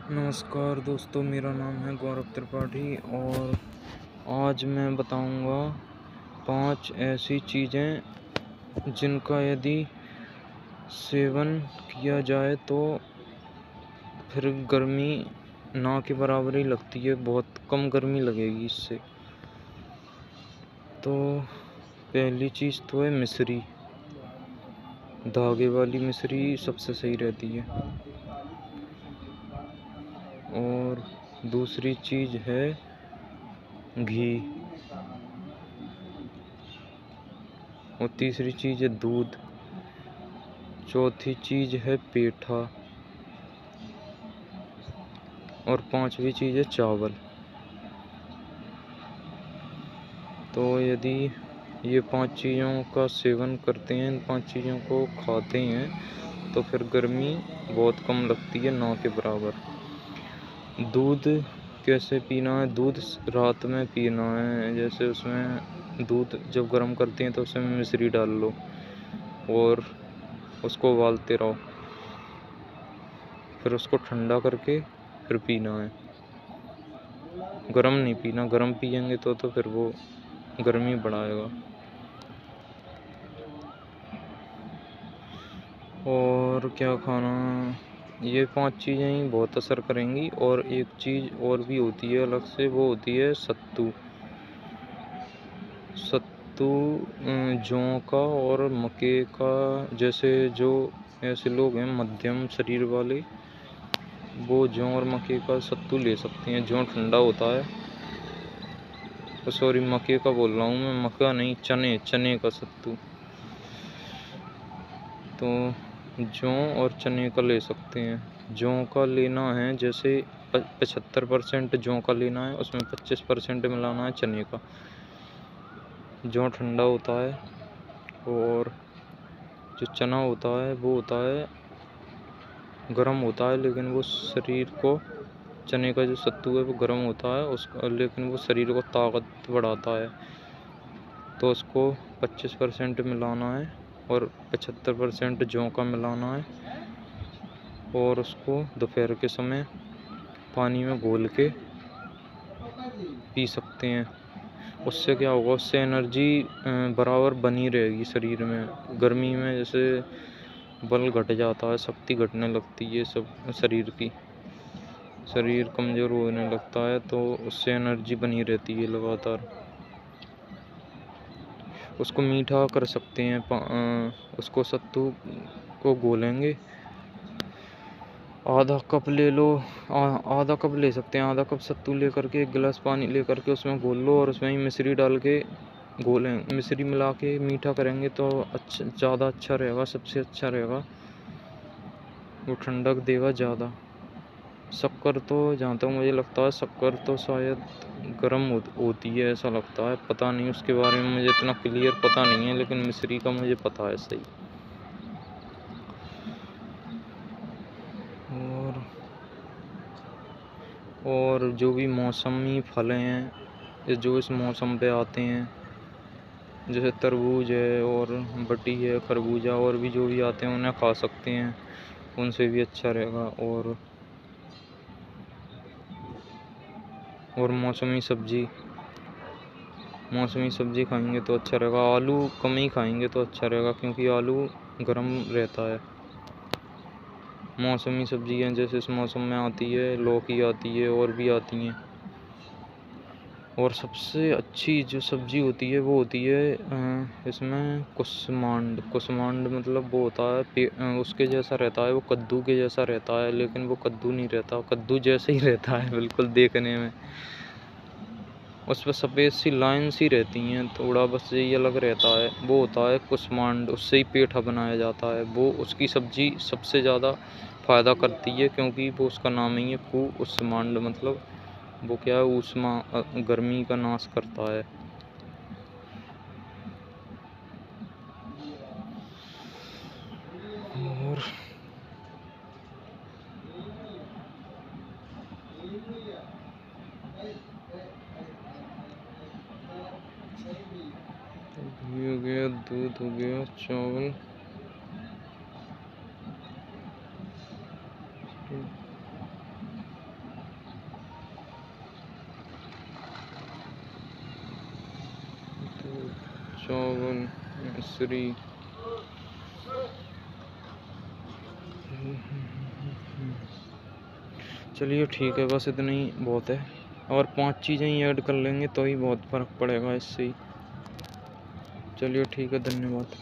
नमस्कार दोस्तों, मेरा नाम है गौरव त्रिपाठी और आज मैं बताऊंगा 5 ऐसी चीज़ें जिनका यदि सेवन किया जाए तो फिर गर्मी ना के बराबर ही लगती है, बहुत कम गर्मी लगेगी इससे। तो पहली चीज़ तो है मिश्री। धागे वाली मिश्री सबसे सही रहती है। और दूसरी चीज़ है घी। और तीसरी चीज़ है दूध। चौथी चीज़ है पेठा। और पांचवी चीज़ है चावल। तो यदि ये 5 चीज़ों का सेवन करते हैं, इन 5 चीज़ों को खाते हैं, तो फिर गर्मी बहुत कम लगती है, ना के बराबर। दूध कैसे पीना है? दूध रात में पीना है। जैसे उसमें दूध जब गर्म करते हैं तो उसमें मिश्री डाल लो और उसको उबालते रहो, फिर उसको ठंडा करके फिर पीना है। गरम नहीं पीना, गरम पिएंगे तो फिर वो गर्मी बढ़ाएगा। और क्या खाना? ये 5 चीज़ें ही बहुत असर करेंगी। और एक चीज़ और भी होती है अलग से, वो होती है सत्तू। सत्तू जौ का और मक्के का। जैसे जो ऐसे लोग हैं मध्यम शरीर वाले, वो जौ और मक्के का सत्तू ले सकते हैं। जौ ठंडा होता है। सॉरी, मक्के का बोल रहा हूँ मैं, मक्का नहीं, चने का सत्तू। तो जौ और चने का ले सकते हैं। जौ का लेना है, जैसे 75% जौ का लेना है, उसमें 25% मिलाना है चने का। जौ ठंडा होता है और जो चना होता है वो होता है गर्म होता है, लेकिन वो शरीर को, चने का जो सत्तू है वो गर्म होता है उसका, लेकिन वो शरीर को ताकत बढ़ाता है। तो उसको 25% मिलाना है और 75% जौ का मिलाना है और उसको दोपहर के समय पानी में घोल के पी सकते हैं। उससे क्या होगा? उससे एनर्जी बराबर बनी रहेगी शरीर में। गर्मी में जैसे बल घट जाता है, शक्ति घटने लगती है सब शरीर की, शरीर कमज़ोर होने लगता है, तो उससे एनर्जी बनी रहती है लगातार। उसको मीठा कर सकते हैं। उसको सत्तू को घोलेंगे, आधा कप ले लो। आधा कप ले सकते हैं। आधा कप सत्तू लेकर के 1 गिलास पानी लेकर के उसमें घोल लो और उसमें ही मिश्री डाल के घोलें। मिश्री मिला के मीठा करेंगे तो अच्छा, ज़्यादा अच्छा रहेगा, सबसे अच्छा रहेगा। वो ठंडक देगा ज़्यादा। शक्कर तो जहाँ तक मुझे लगता है, शक्कर तो शायद गर्म होती है ऐसा लगता है, पता नहीं, उसके बारे में मुझे इतना क्लियर पता नहीं है, लेकिन मिश्री का मुझे पता है सही। और जो भी मौसमी फल हैं जो इस मौसम पे आते हैं, जैसे तरबूज है और बटी है, खरबूजा, और भी जो भी आते हैं उन्हें खा सकते हैं, उनसे भी अच्छा रहेगा। और मौसमी सब्जी खाएंगे तो अच्छा रहेगा। आलू कम ही खाएंगे तो अच्छा रहेगा, क्योंकि आलू गर्म रहता है। मौसमी सब्जियाँ जैसे इस मौसम में आती है, लौकी आती है और भी आती हैं। और सबसे अच्छी जो सब्जी होती है वो होती है इसमें कुसमांड मतलब वो होता है उसके जैसा रहता है, वो कद्दू के जैसा रहता है, लेकिन वो कद्दू नहीं रहता, कद्दू जैसे ही रहता है बिल्कुल देखने में। उस पर सफ़ेद सी लाइन सी रहती हैं, थोड़ा बस यही अलग रहता है। वो होता है कुसमांड, उससे ही पेठा बनाया जाता है। वो उसकी सब्जी सबसे ज़्यादा फ़ायदा करती है, क्योंकि वो उसका नाम ही है कुसमांड। मतलब वो क्या है, ऊष्मा गर्मी का नाश करता है। और घी हो गया, दूध हो गया, चावल, चौवन श्री। चलिए ठीक है, बस इतना ही बहुत है। और 5 चीज़ें ही ऐड कर लेंगे तो ही बहुत फ़र्क पड़ेगा इससे ही। चलिए ठीक है, धन्यवाद।